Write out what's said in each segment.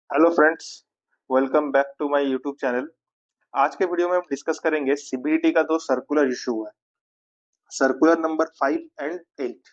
Hello friends, welcome back to my YouTube channel. आज के video में हम डिस्कस करेंगे सीबीडीटी का दो सर्कुलर इशू है, सर्कुलर नंबर 5 एंड 8।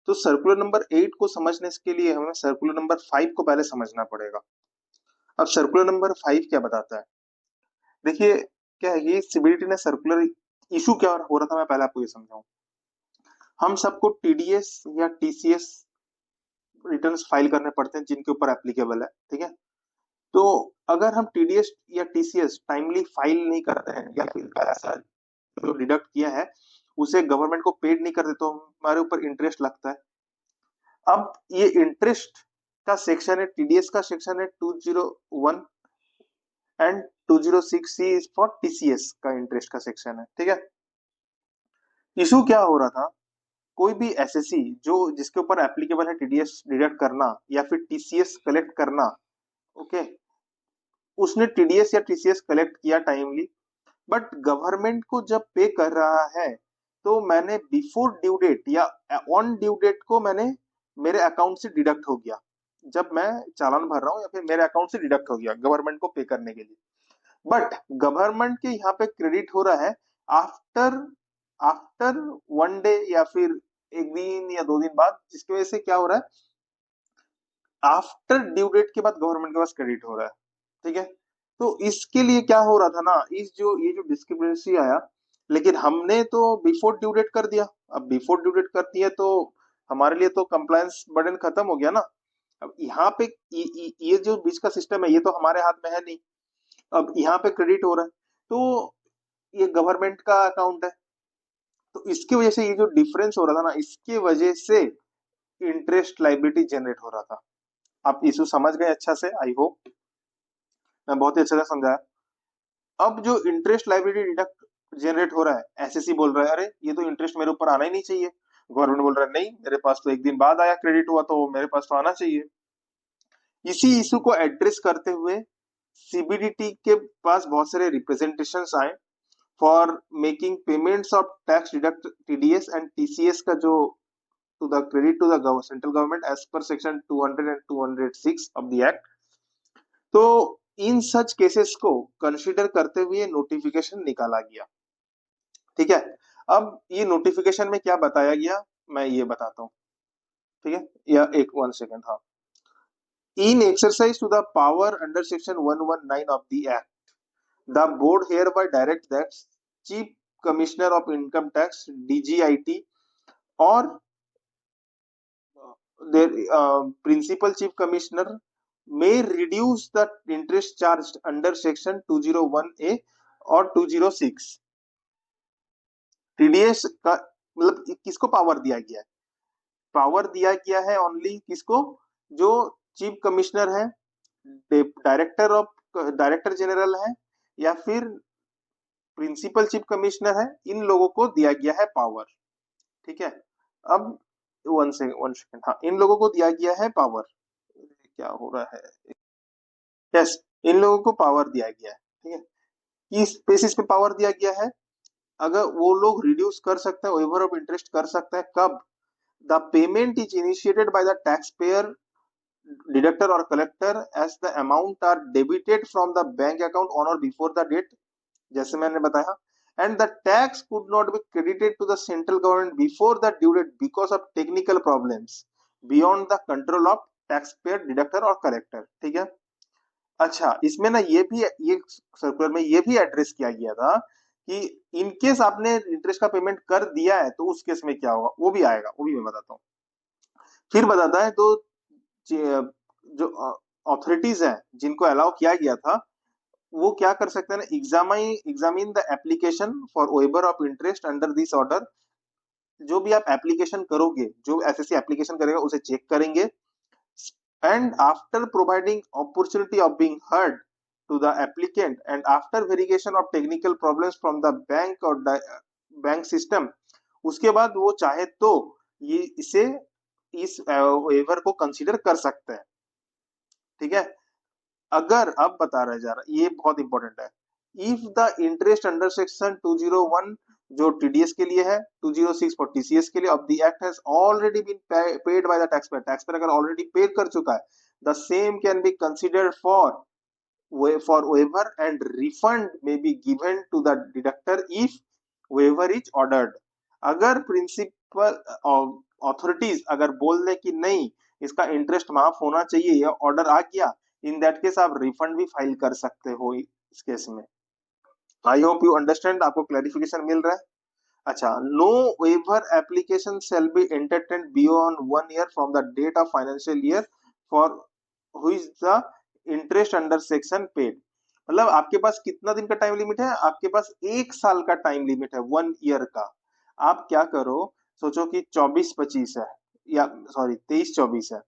तो सर्कुलर नंबर 8 को समझने के लिए हमें सर्कुलर नंबर 5 को पहले समझना पड़ेगा। अब सर्कुलर नंबर 5 क्या बताता है? देखिए, क्या है कि सीबीडीटी ने सर्कुलर इशू क्या हो रहा था, मैं पहले आपको ये समझाऊं। हम सबको टीडीएस या टीसीएस रिटर्न्स फाइल करने पड़ते हैं जिनके ऊपर एप्लीकेबल है, ठीक है। तो अगर हम टीडीएस या टीसीएस टाइमली फाइल नहीं करते हैं या फिर ऐसा जो डिडक्ट किया है उसे गवर्नमेंट को पेड नहीं करते तो हमारे ऊपर इंटरेस्ट लगता है। अब ये इंटरेस्ट का सेक्शन है, टीडीएस का सेक्शन है 201 and 206 C is for TCS का इंटरेस्ट का सेक्शन है, ठीक है। इशू क्या हो रहा था, कोई भी एसएससी जो जिसके ऊपर एप्लीकेबल है टीडीएस डिडक्ट करना या फिर टीसीएस कलेक्ट करना, ओके, उसने टीडीएस या टीसीएस कलेक्ट किया टाइमली, बट गवर्नमेंट को जब पे कर रहा है तो मैंने बिफोर ड्यू डेट या ऑन ड्यू डेट को मैंने मेरे अकाउंट से डिडक्ट हो गया। जब मैं चालान भर रहा हूँ या फिर मेरे अकाउंट से डिडक्ट हो गया गवर्नमेंट को पे करने के लिए, बट गवर्नमेंट के यहाँ पे क्रेडिट हो रहा है आफ्टर आफ्टर 1 डे या फिर एक दिन या 2 दिन बाद, जिसकी वजह से क्या हो रहा है, आफ्टर ड्यू डेट के बाद गवर्नमेंट के पास क्रेडिट हो रहा है, ठीक है। तो इसके लिए क्या हो रहा था ना, इस जो ये जो डिस्क्रिपेंसी आया, लेकिन हमने तो बिफोर ड्यू डेट कर दिया। अब बिफोर ड्यू डेट कर दिया तो हमारे लिए तो कंप्लायंस बर्डन खत्म हो गया ना। अब यहाँ पे ये जो बीच का सिस्टम है ये तो हमारे हाथ में है नहीं। अब यहाँ पे क्रेडिट हो रहा है तो ये गवर्नमेंट का अकाउंट है, तो इसकी वजह से ये जो डिफरेंस हो रहा था ना, इसके वजह से इंटरेस्ट लाइबिलिटी जनरेट हो रहा था। आप इशू समझ गए अच्छा से, आई होप मैं बहुत ही अच्छे से समझाया। अब जो इंटरेस्ट लाइबिलिटी डिडक्ट जनरेट हो रहा है, एसएससी बोल रहा है अरे ये तो इंटरेस्ट मेरे ऊपर आना ही नहीं चाहिए। गवर्नमेंट बोल रहा है नहीं, मेरे पास तो एक दिन बाद आया क्रेडिट हुआ तो मेरे पास तो आना चाहिए। इसी इशू को एड्रेस करते हुए सीबीडीटी के पास बहुत सारे रिप्रेजेंटेशंस आए for making payments of tax deduct TDS and TCS का जो to the credit to the central government as per section 200 and 206 of the act. तो इन सच केसेस को कंसीडर करते हुए नोटिफिकेशन निकाला गया, ठीक है। अब ये नोटिफिकेशन में क्या बताया गया, मैं ये बताता हूँ, ठीक है। या एक 1 सेकेंड, हाँ। In exercise to the power under section 119 of the act, the board hereby direct that chief commissioner of income tax DGIT और their principal chief commissioner may reduce the interest charged under section 201A और 206। TDS का मतलब किसको power दिया गया है? Power दिया गया है ओनली किसको, जो चीफ कमिश्नर है, डायरेक्टर जनरल है या फिर प्रिंसिपल चीफ कमिश्नर है, इन लोगों को दिया गया है पावर, ठीक है। अब 1 सेकेंड, हाँ, इन लोगों को दिया गया है पावर। क्या हो रहा है, यस, इन लोगों को पावर दिया गया है, ठीक है। किस बेसिस पे पावर दिया गया है? अगर वो लोग रिड्यूस कर सकते हैं, वेवर ऑफ इंटरेस्ट कर सकते हैं, कब? The payment is initiated by the tax payer, deductor और collector as the amount are debited from the bank account on और बिफोर द डेट, जैसे मैंने बताया। And the tax could not be credited to the central government before the due date because of technical problems beyond the control of tax payer, deductor और collector, ठीक है। अच्छा, इसमें ना ये सर्कुलर में ये भी एड्रेस किया गया था कि इन केस आपने इंटरेस्ट का पेमेंट कर दिया है तो उस केस में क्या होगा, वो भी आएगा, वो भी मैं बताता हूँ। फिर बताता है तो जो अथॉरिटीज हैं जिनको अलाउ किया गया था, वो क्या कर सकते हैं ना, examine the application for waiver of interest under this order. जो भी आप एप्लीकेशन करोगे, जो एसएससी एप्लीकेशन करेगा उसे चेक करेंगे, and after providing opportunity of being heard to the applicant and after verification of technical problems from the bank or the bank system, उसके बाद वो चाहे तो ये इसे इस वेवर को कंसीडर कर सकते हैं, ठीक है। अगर अब बता रहा जा रहा, ये बहुत इंपॉर्टेंट है, if the interest under section 201 जो टीडीएस के लिए है, 206 फॉर टीसीएस के लिए, of the act has already been paid by the tax payer, tax payer अगर ऑलरेडी पेड कर चुका है, the same can be considered for waiver, and refund may be given to the deductor if waiver is ordered. अगर principal authorities अगर बोल दे कि नहीं, इसका इंटरेस्ट माफ होना चाहिए या ऑर्डर आ गया, इन दैट केस आप रिफंड भी फाइल कर सकते हो इस केस में। आई होप यू अंडरस्टैंड, आपको क्लैरिफिकेशन मिल रहा है। अच्छा, no waiver application shall be entertained beyond 1 year from the date of financial year for which the interest under section paid. मतलब आपके पास कितना दिन का टाइम लिमिट है? आपके पास 1 साल का टाइम लिमिट है, 1 year का। आप क्या करो, सोचो कि 24-25 है, या सॉरी 23-24 है।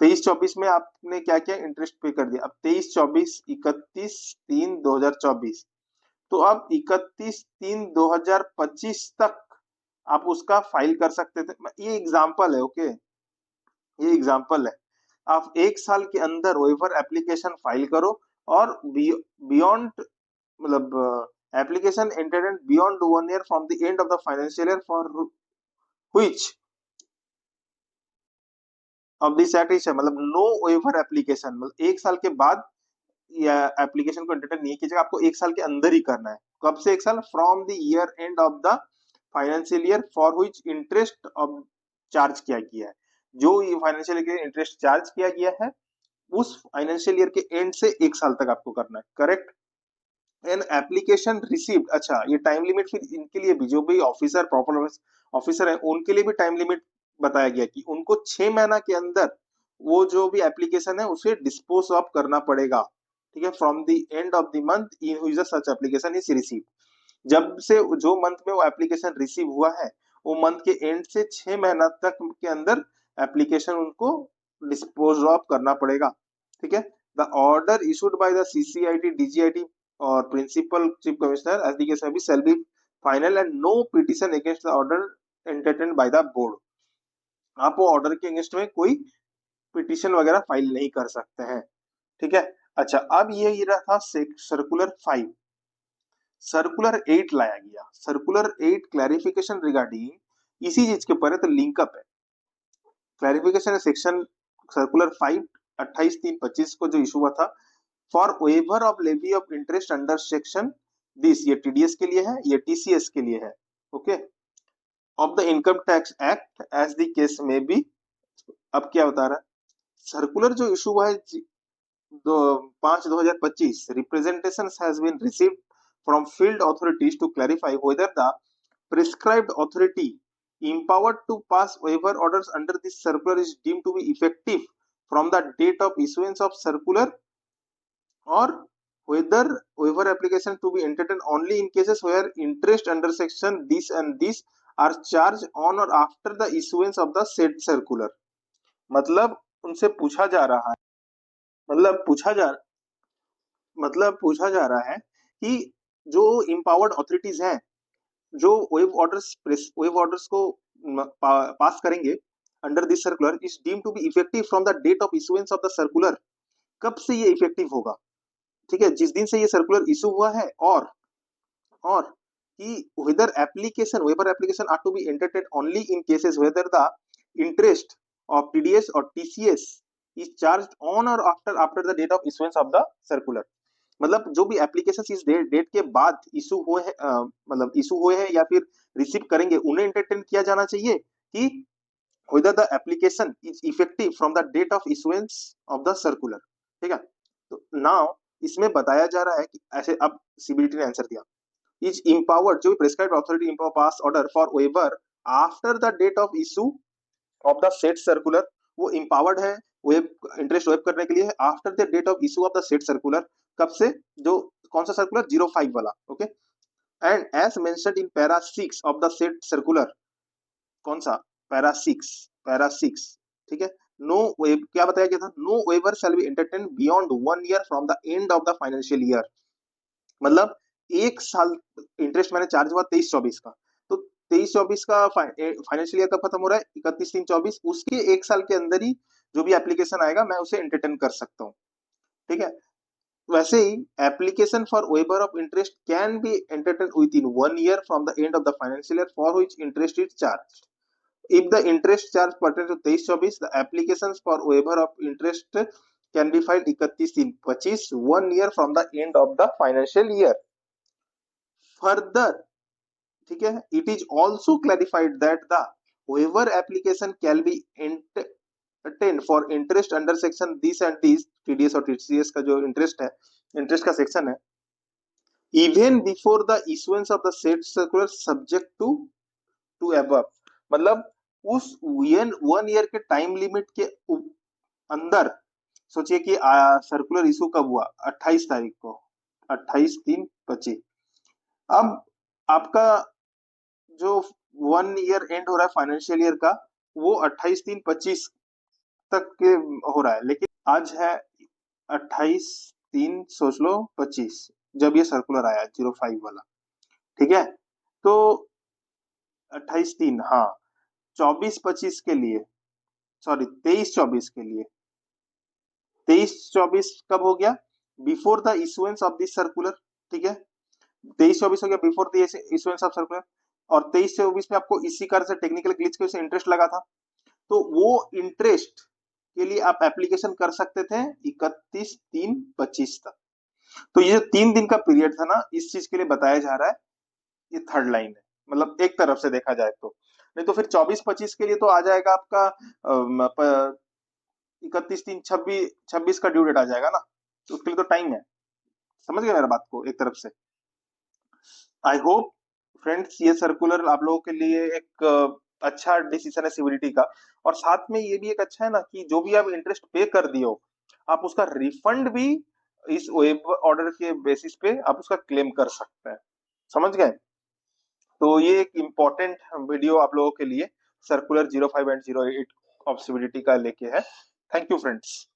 23-24 में आपने क्या क्या इंटरेस्ट पे कर दिया। अब 23-24, 31-3-2024, तो अब 31-3-2025 तक आप उसका फाइल कर सकते थे। ये एग्जाम्पल है, ओके, ये एग्जाम्पल है। आप 1 साल के अंदर वेवर एप्लीकेशन फाइल करो, और बियॉन्ड मतलब application entertained beyond 1 year from the end of the financial year for which of this act is, मतलब नो वेवर एप्लीकेशन, मतलब 1 साल के बाद या एप्लीकेशन को एंटरटेन नहीं कीजिएगा, आपको 1 साल के अंदर ही करना है। कब से 1 साल? From the year and of the financial year for which interest of charge किया गया है। जो ये फाइनेंशियल ईयर के इंटरेस्ट चार्ज किया गया है, उस फाइनेंशियल ईयर के एंड से 1 साल तक आपको करना है, करेक्ट। एन एप्लीकेशन रिसीव्ड, अच्छा ये टाइम लिमिट फिर इनके लिए भी, जो भी ऑफिसर प्रॉपर ऑफिसर है उनके लिए भी टाइम लिमिट बताया गया कि उनको 6 महीना के अंदर वो जो भी एप्लीकेशन है उसे डिस्पोज ऑफ करना पड़ेगा, ठीक है, from the end of the month in which such application is receive. जब से जो मंथ में वो एप्लीकेशन रिसीव हुआ है, वो मंथ के एंड से 6 महीना तक के अंदर एप्लीकेशन उनको डिस्पोज ऑफ करना पड़ेगा, ठीक है। The order issued by the CCIT, DGIT और principal chief commissioner as the case में भी shall be final and no petition against the order entertained by the board. आप वो ऑर्डर के अगेंस्ट में कोई पिटिशन वगैरह फाइल नहीं कर सकते हैं, ठीक है। अच्छा, अब ये रहा था सर्कुलर 5। सर्कुलर 8 लाया गया। सर्कुलर 8 क्लैरिफिकेशन रिगार्डिंग इसी चीज के ऊपर है, तो लिंकअप है। क्लैरिफिकेशन सेक्शन सर्कुलर 5 28/3/25 को जो इशू हुआ था, for waiver of levy of interest under section this, ये टीडीएस के लिए है, ये टीसीएस के लिए है, okay, of the income tax act as the case में बी। अब क्या बता रहा है, सर्कुलर जो इशू हुआ है 5/2025, representations has been received from field authorities to clarify whether the prescribed authority empowered to pass waiver orders under this circular is deemed to be effective from the date of issuance of circular, or whether waiver application to be entertained only in cases where interest under section this and this are charged on or after the issuance of the said circular। मतलब उनसे पूछा जा रहा है, मतलब पूछा जा रहा है कि जो इम्पावर्ड ऑथोरिटीज हैं, जो वेब ऑर्डर्स को पास करेंगे under this circular is deem to be effective from the date of issuance of the circular. कब से ये इफेक्टिव होगा? ठीक है, जिस दिन से ये सर्कुलर इशू हुआ है, और कि whether application waiver application are to be entertained only in cases whether the interest of TDS or TCS is charged on or after the date of issuance of the circular। मतलब जो भी application इस date के बाद issue हुए हैं, मतलब issue हुए हैं या फिर रिसीव करेंगे, उन्हें एंटरटेन किया जाना चाहिए कि whether the application is effective from the date of issuance of the circular, ठीक है। तो नाउ इसमें बताया जा रहा है कि ऐसे, अब सीबीडीटी ने आंसर दिया, इज इम्पावर्ड, जो prescribed authority empower pass order for waiver after the date of issue of the said circular, वो इम्पावर्ड है वेब इंटरेस्ट वेब करने के लिए after the date of issue of the said circular. कब से? जो कौन सा सर्कुलर? 05 वाला, okay. And as mentioned in para 6 of the said circular, कौन सा? पैरा 6, ठीक है। नो वेब, क्या बताया गया था? No waiver shall be entertain beyond 1 year from the end of the financial year. मतलब 1 साल इंटरेस्ट मैंने चार्ज हुआ 23-24 का, तो 23-24 का फाइनेंशियल ईयर कब खत्म हो रहा है? 31-3-24, उसके 1 साल के अंदर ही जो भी एप्लीकेशन आएगा मैं उसे एंटरटेन कर सकता हूँ, ठीक है। वैसे ही application for waiver of interest can be entertain within 1 year from the end of the financial year for which interest is charge. If the interest charge pertains to 23-24, the applications for waiver of interest can be filed 31-3-25, 1 year from the end of the financial year. Further, ठीक है, it is also clarified that the waiver application can be entertained for interest under section this and this, TDS और TCS का जो interest है, interest का section है, even before the issuance of the said circular subject to above, मतलब उस 1 year के time limit के अंदर, सोचिए कि सर्कुलर इशू कब हुआ, 28 तारीख को, 28-3-25। अब आपका जो 1 year एंड हो रहा है फाइनेंशियल ईयर का, वो 28-3-25 तक के हो रहा है, लेकिन आज है 28-3, सोच लो 25, जब ये सर्कुलर आया 05 वाला, ठीक है। तो 28-3, हाँ, 24-25 के लिए, सॉरी 23-24 के लिए, 23-24 कब हो गया, before the issuance of this circular, ठीक है, 23-24 हो गया before the issuance of circular, और 23-24 में आपको इसी कारण से टेक्निकल ग्लिच के वजह से इंटरेस्ट लगा था, तो वो इंटरेस्ट के लिए आप एप्लीकेशन कर सकते थे 31-3-25 तक। तो ये जो 3 दिन का पीरियड था ना, इस चीज के लिए बताया जा रहा है, ये थर्ड लाइन है, मतलब एक तरफ से देखा जाए तो, नहीं तो फिर 24-25 के लिए तो आ जाएगा आपका 31-3-26 का ड्यू डेट आ जाएगा ना, तो उसके लिए तो टाइम है। समझ गए मेरा बात को एक तरफ से। आई होप फ्रेंड्स ये सर्कुलर आप लोगों के लिए एक अच्छा डिसीजन है सीवीडीटी का, और साथ में ये भी एक अच्छा है ना कि जो भी आप इंटरेस्ट पे कर दिए हो, आप उसका रिफंड भी इस वेब ऑर्डर के बेसिस पे आप उसका क्लेम कर सकते हैं। समझ गए? तो ये एक इम्पोर्टेंट वीडियो आप लोगों के लिए सर्कुलर 05 एंड 08 ऑफ सीवीडीटी का लेके है। Thank you friends.